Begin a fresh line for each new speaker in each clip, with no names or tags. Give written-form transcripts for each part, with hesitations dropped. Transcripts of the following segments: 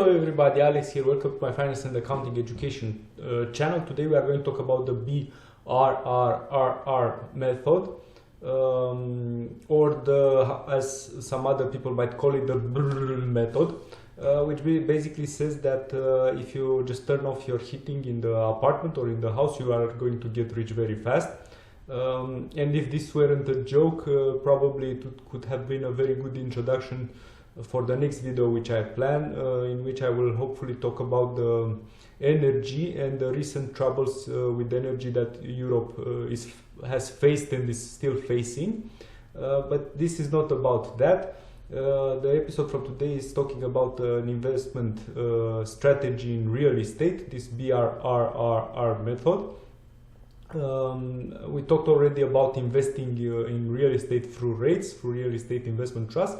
Hello everybody, Alex here. Welcome to my finance and accounting education channel. Today we are going to talk about the BRRRR method, or as some other people might call it, the BRRRR method, which basically says that if you just turn off your heating in the apartment or in the house, you are going to get rich very fast. And if this weren't a joke, probably it could have been a very good introduction for the next video which I plan, in which I will hopefully talk about the energy and the recent troubles with energy that Europe has faced and is still facing. But this is not about that. The episode from today is talking about an investment strategy in real estate, this BRRRR method. We talked already about investing in real estate through REITs, through real estate investment trust.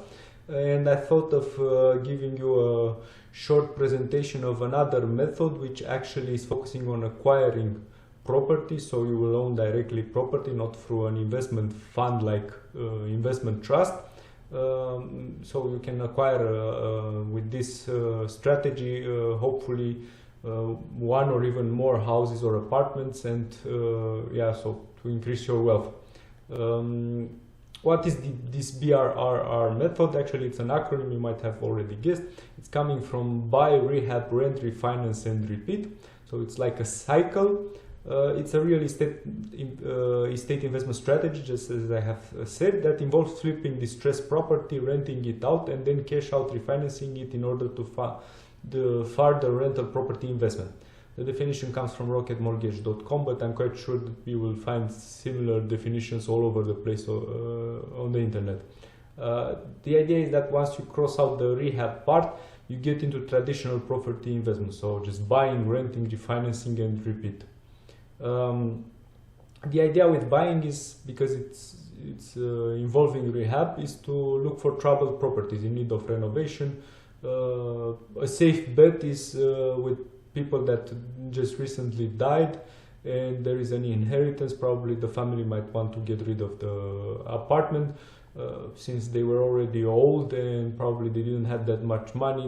And I thought of giving you a short presentation of another method which actually is focusing on acquiring property, so you will own directly property, not through an investment fund like investment trust. So you can acquire with this strategy hopefully one or even more houses or apartments, and yeah, so to increase your wealth. What is this BRRRR method? Actually, it's an acronym, you might have already guessed. It's coming from buy, rehab, rent, refinance, and repeat. So it's like a cycle. It's a real estate investment strategy, just as I have said, that involves flipping distressed property, renting it out, and then cash out refinancing it in order to further rental property investment. The definition comes from rocketmortgage.com, but I'm quite sure that you will find similar definitions all over the place on the internet. The idea is that once you cross out the rehab part, you get into traditional property investment, so just buying, renting, refinancing, and repeat. The idea with buying is, because it's involving rehab, is to look for troubled properties in need of renovation. A safe bet is with people that just recently died and there is any inheritance. Probably the family might want to get rid of the apartment since they were already old and probably they didn't have that much money.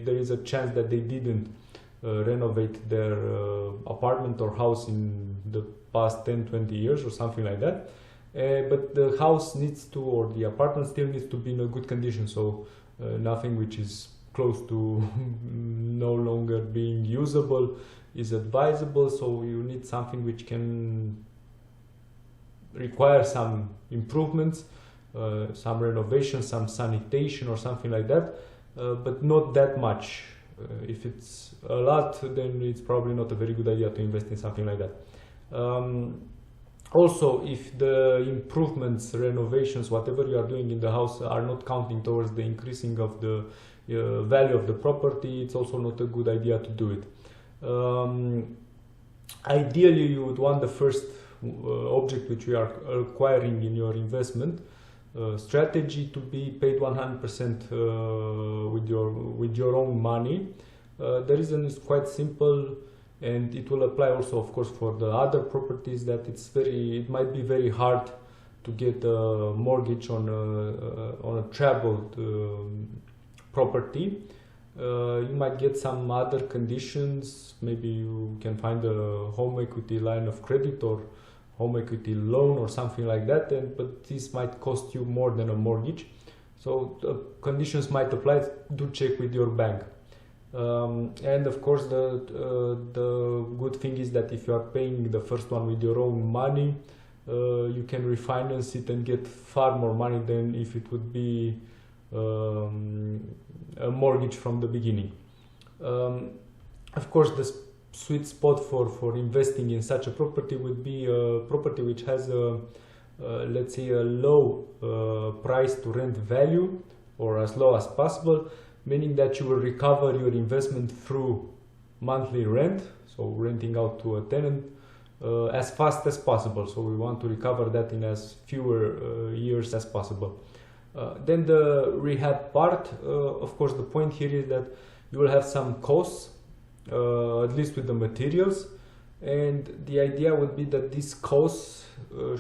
There is a chance that they didn't renovate their apartment or house in the past 10-20 years or something like that, but the house needs to, or the apartment still needs to be in a good condition, so nothing which is close to no longer being usable is advisable. So you need something which can require some improvements, some renovation, some sanitation or something like that, but not that much. If it's a lot, then it's probably not a very good idea to invest in something like that. Also, if the improvements, renovations, whatever you are doing in the house are not counting towards the increasing of the value of the property, it's also not a good idea to do it. Ideally, you would want the first object which you are acquiring in your investment strategy to be paid 100% with your own money. The reason is quite simple, and it will apply also, of course, for the other properties, that it might be very hard to get a mortgage on a troubled property. You might get some other conditions. Maybe you can find a home equity line of credit or home equity loan or something like that, but this might cost you more than a mortgage. So the conditions might apply. Do check with your bank. And of course, the good thing is that if you are paying the first one with your own money, you can refinance it and get far more money than if it would be a mortgage from the beginning. Of course, the sweet spot for investing in such a property would be a property which has let's say a low price to rent value, or as low as possible, meaning that you will recover your investment through monthly rent, so renting out to a tenant, as fast as possible. So we want to recover that in as fewer years as possible. Then the rehab part, of course, the point here is that you will have some costs, at least with the materials, and the idea would be that these costs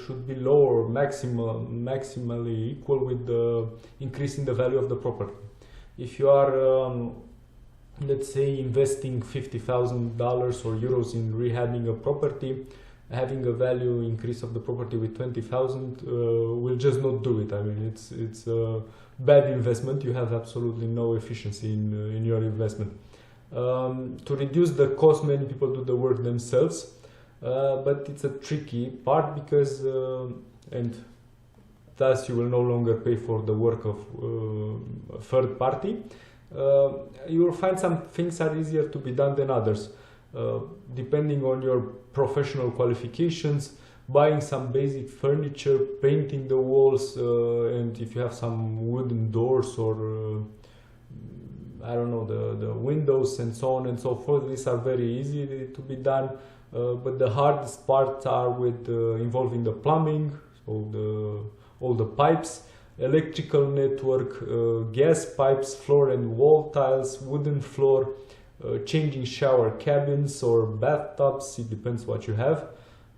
should be low or maximally equal with the increase in the value of the property. If you are let's say investing $50,000 or euros in rehabbing a property, having a value increase of the property with 20,000 will just not do it. I mean, it's a bad investment. You have absolutely no efficiency in your investment. To reduce the cost, many people do the work themselves, but it's a tricky part because and thus you will no longer pay for the work of a third party. You will find some things are easier to be done than others, depending on your professional qualifications. Buying some basic furniture, painting the walls, and if you have some wooden doors or I don't know, the windows and so on and so forth, these are very easy to be done, but the hardest parts are with involving the plumbing, so all the pipes, electrical network, gas pipes, floor and wall tiles, wooden floor, changing shower cabins or bathtubs, it depends what you have,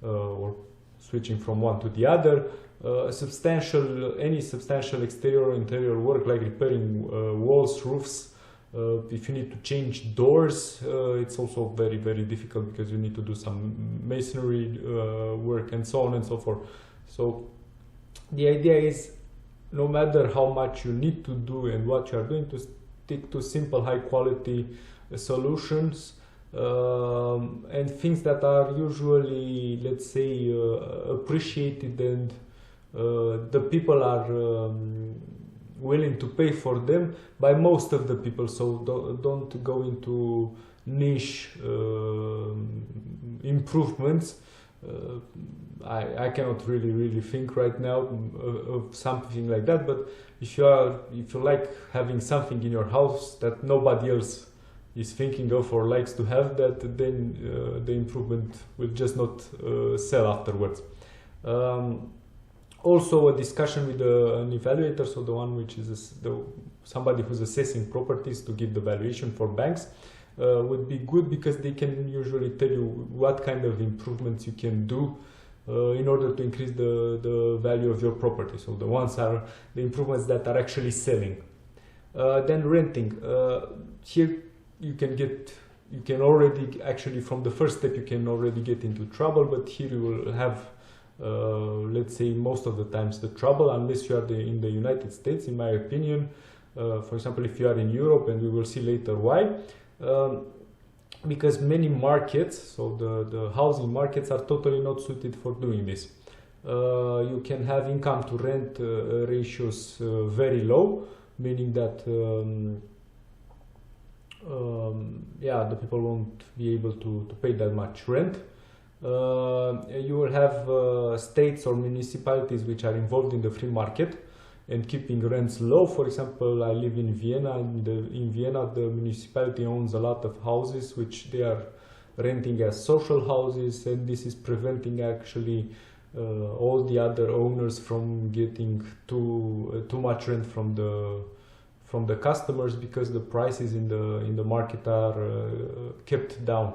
or switching from one to the other. Any substantial exterior or interior work like repairing walls, roofs. If you need to change doors, it's also very, very difficult because you need to do some masonry work and so on and so forth. So the idea is, no matter how much you need to do and what you are doing, to stick to simple, high quality solutions and things that are usually, let's say, appreciated and the people are willing to pay for them by most of the people. So don't go into niche improvements. I cannot really think right now of something like that, but if you like having something in your house that nobody else is thinking of or likes to have, that then the improvement will just not sell afterwards. Also a discussion with an evaluator, so the one which is somebody who's assessing properties to give the valuation for banks, would be good because they can usually tell you what kind of improvements you can do in order to increase the value of your property. So the ones are the improvements that are actually selling. Then renting. Here you can already, actually from the first step you can already get into trouble, but here you will have let's say most of the times the trouble, unless you are in the United States, in my opinion. For example, if you are in Europe, and we will see later why, because many markets, so the housing markets, are totally not suited for doing this. You can have income to rent ratios very low, meaning that yeah, the people won't be able to pay that much rent. You will have states or municipalities which are involved in the free market and keeping rents low. For example, I live in Vienna, and in Vienna the municipality owns a lot of houses which they are renting as social houses, and this is preventing actually all the other owners from getting too much rent from the customers, because the prices in the market are kept down.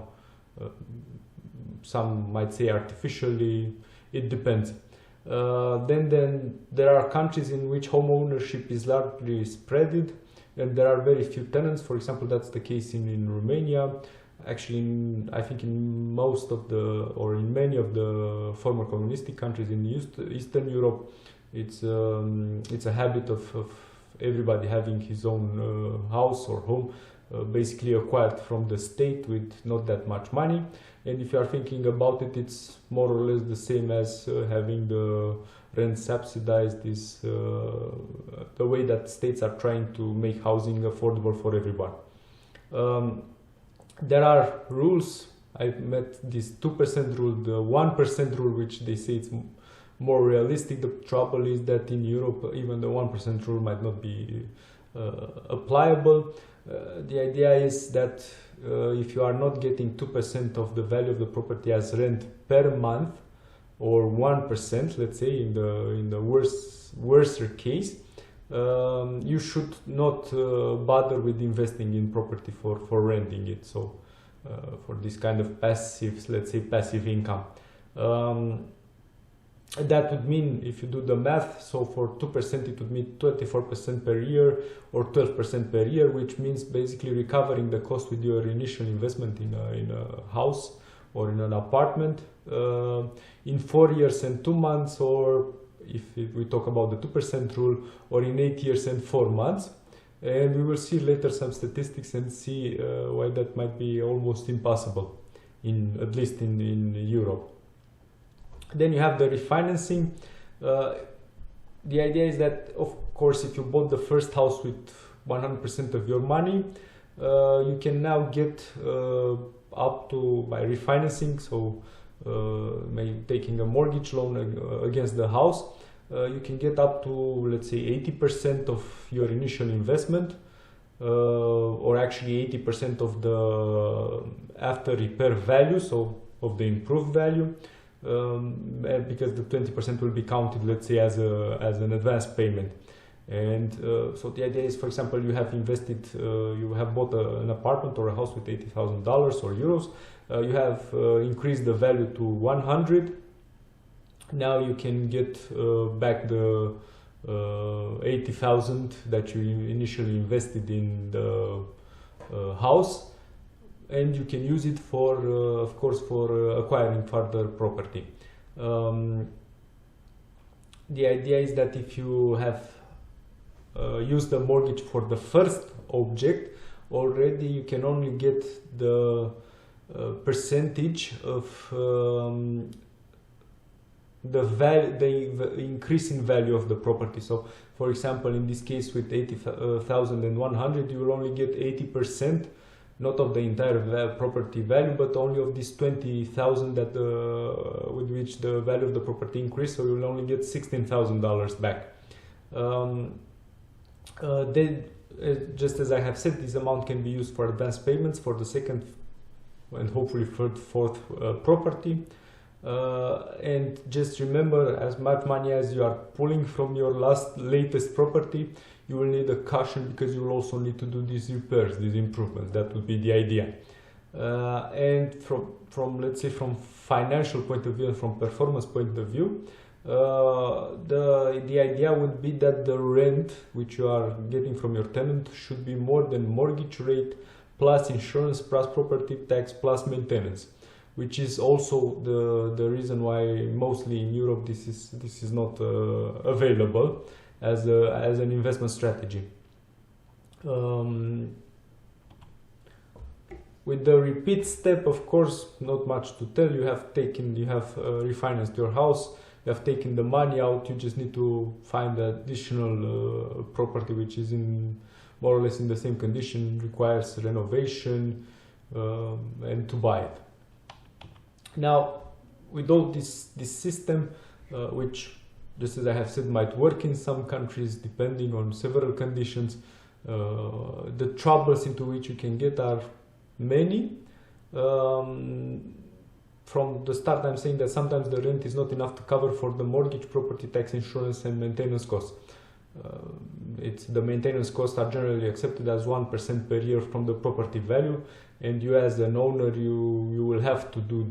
Some might say artificially, it depends. Then there are countries in which home ownership is largely spreaded and there are very few tenants. For example, that's the case in Romania. Actually, I think in most of in many of the former communistic countries in Eastern Europe, it's a habit of everybody having his own house or home, basically acquired from the state with not that much money. And if you are thinking about it, it's more or less the same as having the rent subsidized. Is the way that states are trying to make housing affordable for everyone. There are rules. I've met this 2% rule, the 1% rule, which they say it's more realistic. The trouble is that in Europe, even the 1% rule might not be applicable. The idea is that if you are not getting 2% of the value of the property as rent per month, or 1%, let's say in the worser case, you should not bother with investing in property for renting it. So for this kind of passive, let's say passive income. That would mean, if you do the math, so for 2% it would mean 24% per year or 12% per year, which means basically recovering the cost with your initial investment in a house or in an apartment in 4 years and 2 months, or if we talk about the 2% rule, or in 8 years and 4 months. And we will see later some statistics and see why that might be almost impossible, at least in Europe. Then you have the refinancing. The idea is that, of course, if you bought the first house with 100% of your money, you can now get up to, by refinancing, so maybe taking a mortgage loan against the house, you can get up to, let's say, 80% of your initial investment, or actually 80% of the after repair value, so of the improved value. Because the 20% will be counted, let's say, as an advance payment. And so the idea is, for example, you have invested, you have bought an apartment or a house with $80,000 or euros. You have increased the value to 100. Now you can get back the 80,000 that you initially invested in the house. And you can use it for, of course, for acquiring further property. The idea is that if you have used the mortgage for the first object, already you can only get the percentage of the increase in value of the property. So, for example, in this case with 80,100, you will only get 80%. Not of the entire property value, but only of this 20,000 that with which the value of the property increased. So you will only get $16,000 back. Then, just as I have said, this amount can be used for advance payments for the second and hopefully fourth property. And just remember, as much money as you are pulling from your latest property, you will need a cushion, because you will also need to do these repairs, these improvements. That would be the idea. And from let's say from financial point of view and from performance point of view, the idea would be that the rent which you are getting from your tenant should be more than mortgage rate plus insurance plus property tax plus maintenance, which is also the reason why mostly in Europe this is not available as an investment strategy. With the repeat step, of course, not much to tell. You have refinanced your house, you have taken the money out. You just need to find additional property which is in more or less in the same condition, requires renovation, and to buy it. Now, with all this system, which, just as I have said, might work in some countries depending on several conditions, the troubles into which you can get are many. From the start, I'm saying that sometimes the rent is not enough to cover for the mortgage, property tax, insurance, and maintenance costs. The maintenance costs are generally accepted as 1% per year from the property value, and you as an owner, you will have to do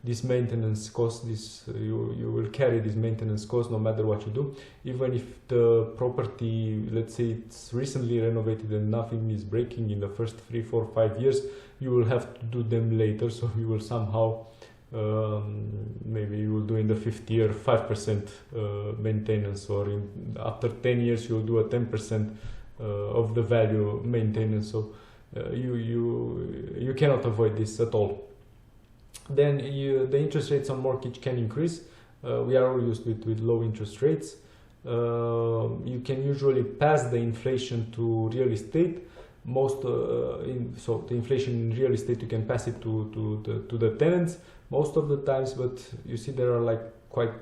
this maintenance cost. You will carry this maintenance cost no matter what you do, even if the property, let's say it's recently renovated and nothing is breaking in the first 3, 4, 5 years. You will have to do them later, so you will somehow maybe you will do in the 5th year 5% maintenance, or after 10 years you will do a 10% of the value maintenance. So you cannot avoid this at all. Then the interest rates on mortgage can increase. We are all used with low interest rates. You can usually pass the inflation to real estate. So the inflation in real estate, you can pass it to the tenants most of the times, but you see there are like quite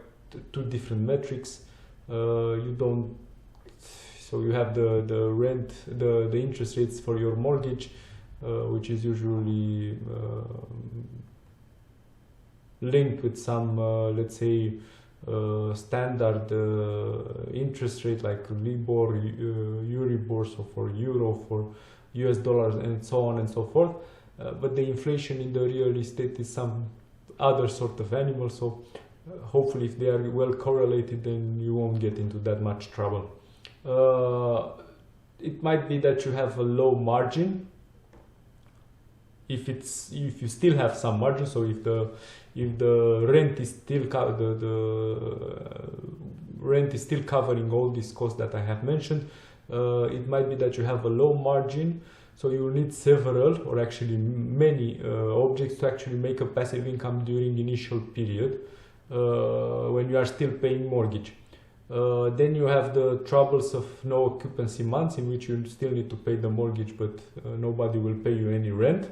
two different metrics. So you have the rent, the interest rates for your mortgage, which is usually linked with some, let's say, standard interest rate like Libor, Euribor, so for euro, for US dollars, and so on and so forth. But the inflation in the real estate is some other sort of animal. So hopefully if they are well correlated, then you won't get into that much trouble. It might be that you have a low margin. If you still have some margin, so if the rent is still the rent is still covering all these costs that I have mentioned, it might be that you have a low margin, so you will need several or actually many objects to actually make a passive income during initial period when you are still paying mortgage. Then you have the troubles of no occupancy months, in which you still need to pay the mortgage, but nobody will pay you any rent.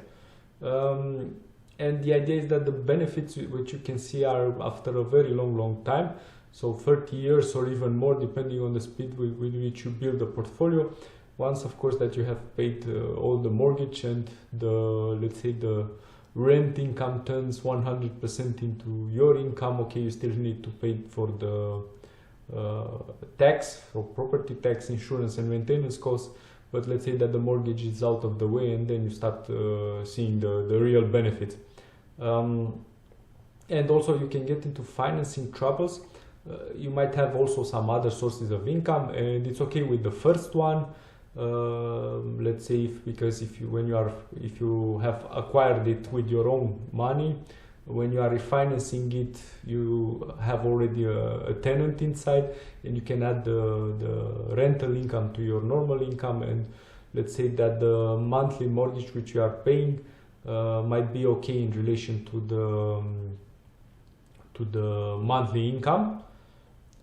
And the idea is that the benefits which you can see are after a very long time, so 30 years or even more, depending on the speed with which you build a portfolio. Once, of course, that you have paid all the mortgage and the, let's say, the rent income turns 100% into your income. Okay, you still need to pay for the tax, for property tax, insurance and maintenance costs, but let's say that the mortgage is out of the way, and then you start seeing the real benefits. And also you can get into financing troubles. You might have also some other sources of income, and it's okay with the first one. Let's say because if you have acquired it with your own money, when you are refinancing it, you have already a tenant inside, and you can add the rental income to your normal income, and let's say that the monthly mortgage which you are paying might be okay in relation to the monthly income.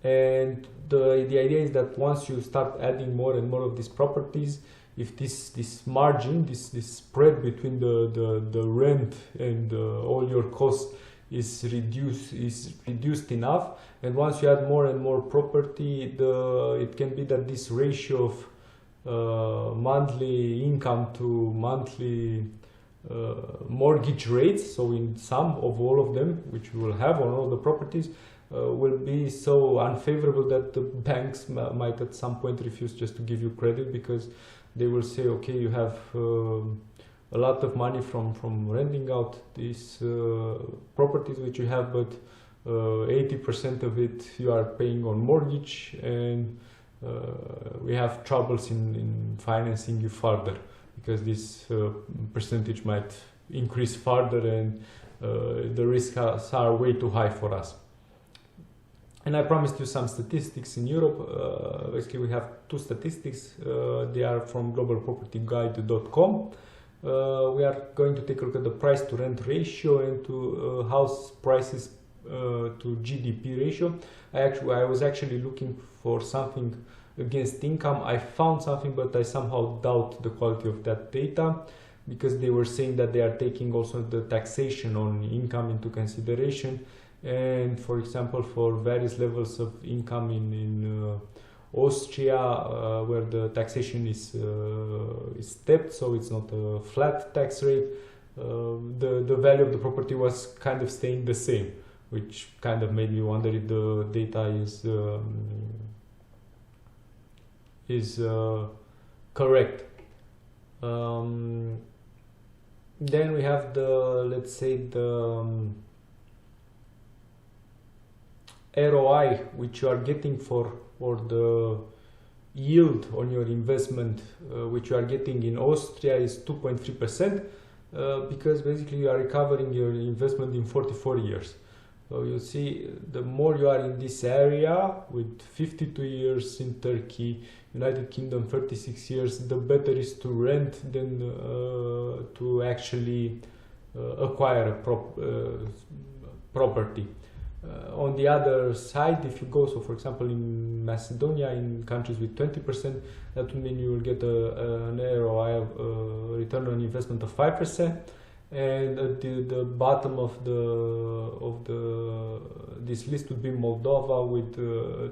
And the idea is that once you start adding more and more of these properties, if this margin, this spread between the rent and all your costs is reduced enough, and once you add more and more property, it can be that this ratio of monthly income to monthly mortgage rates, so in sum of all of them which you will have on all the properties, will be so unfavorable that the banks might at some point refuse just to give you credit, because they will say, okay, you have a lot of money from renting out these properties which you have, but 80% of it you are paying on mortgage, and we have troubles in financing you further, because this percentage might increase further, and the risks are way too high for us. And I promised you some statistics in Europe. Basically, we have two statistics. They are from globalpropertyguide.com. We are going to take a look at the price to rent ratio and to house prices to GDP ratio. I was actually looking for something against income. I found something, but I somehow doubt the quality of that data, because they were saying that they are taking also the taxation on income into consideration. And for example, for various levels of income in Austria, where the taxation is stepped, so it's not a flat tax rate, the value of the property was kind of staying the same, which kind of made me wonder if the data is correct. Then we have let's say the ROI which you are getting or the yield on your investment which you are getting in Austria is 2.3%, because basically you are recovering your investment in 44 years. So you see, the more you are in this area, with 52 years in Turkey, United Kingdom 36 years, the better is to rent than to actually acquire a property. On the other side, if you go, so for example in Macedonia, in countries with 20%, that would mean you will get an ROI, return on investment of 5%. And at the bottom of this list would be Moldova with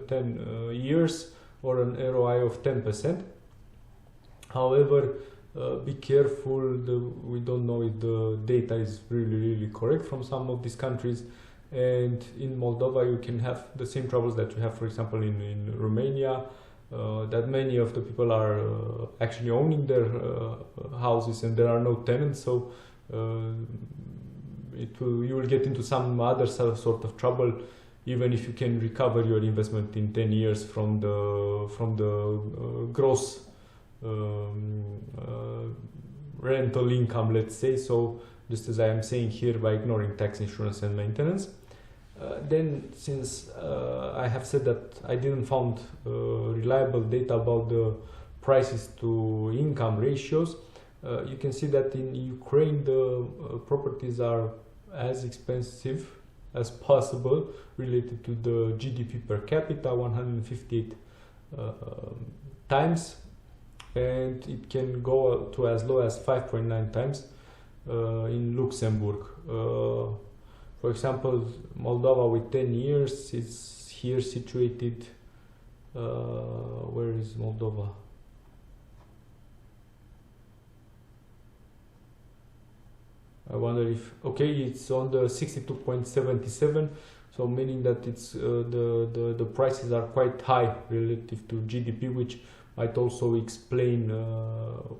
10 years or an ROI of 10%. However, be careful, we don't know if the data is really correct from some of these countries. And in Moldova you can have the same troubles that you have, for example, in Romania, that many of the people are actually owning their houses and there are no tenants, so you will get into some other sort of trouble even if you can recover your investment in 10 years from the gross rental income, let's say. So just as I am saying here, by ignoring tax, insurance and maintenance. Then, since I have said that I didn't found reliable data about the prices to income ratios, you can see that in Ukraine the properties are as expensive as possible related to the GDP per capita, 158 times, and it can go to as low as 5.9 times in Luxembourg. For example, Moldova with 10 years is here situated. Where is Moldova? I wonder if, okay, it's on the 62.77, so meaning that it's the prices are quite high relative to GDP, which might also explain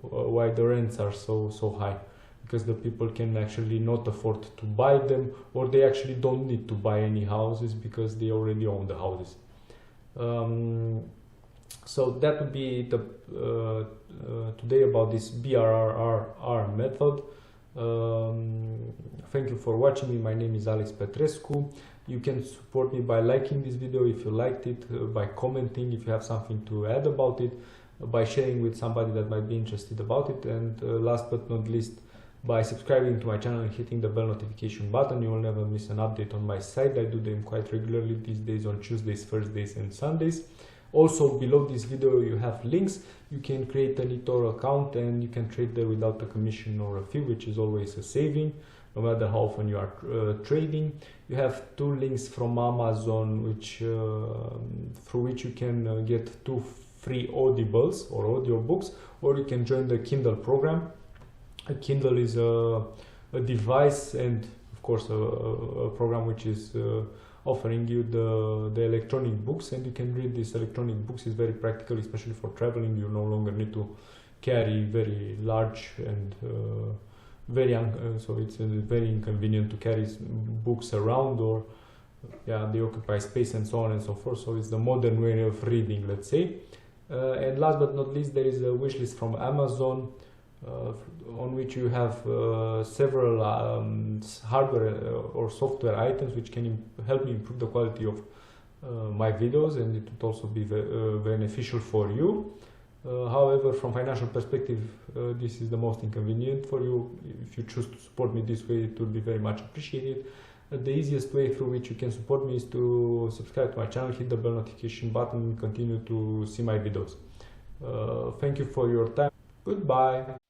why the rents are so high, because the people can actually not afford to buy them, or they actually don't need to buy any houses because they already own the houses. So that would be the today about this BRRRR method. Thank you for watching me. My name is Alex Petrescu. You can support me by liking this video if you liked it, by commenting if you have something to add about it, by sharing with somebody that might be interested about it, and last but not least, by subscribing to my channel and hitting the bell notification button. You will never miss an update on my site. I do them quite regularly these days on Tuesdays, Thursdays and Sundays. Also, below this video you have links. You can create an eToro account and you can trade there without a commission or a fee, which is always a saving, no matter how often you are trading. You have 2 links from Amazon, which through which you can get 2 free audibles or audiobooks, or you can join the Kindle program. A Kindle is a device and of course a program which is offering you the electronic books, and you can read these electronic books. Is very practical, especially for traveling. You no longer need to carry very large and so it's very inconvenient to carry books around, or yeah, they occupy space and so on and so forth. So it's the modern way of reading, let's say. And last but not least, there is a wish list from Amazon, on which you have several hardware or software items which can help me improve the quality of my videos, and it would also be beneficial for you. However, from financial perspective, this is the most inconvenient for you. If you choose to support me this way, it will be very much appreciated. The easiest way through which you can support me is to subscribe to my channel, hit the bell notification button, and continue to see my videos. Thank you for your time. Goodbye.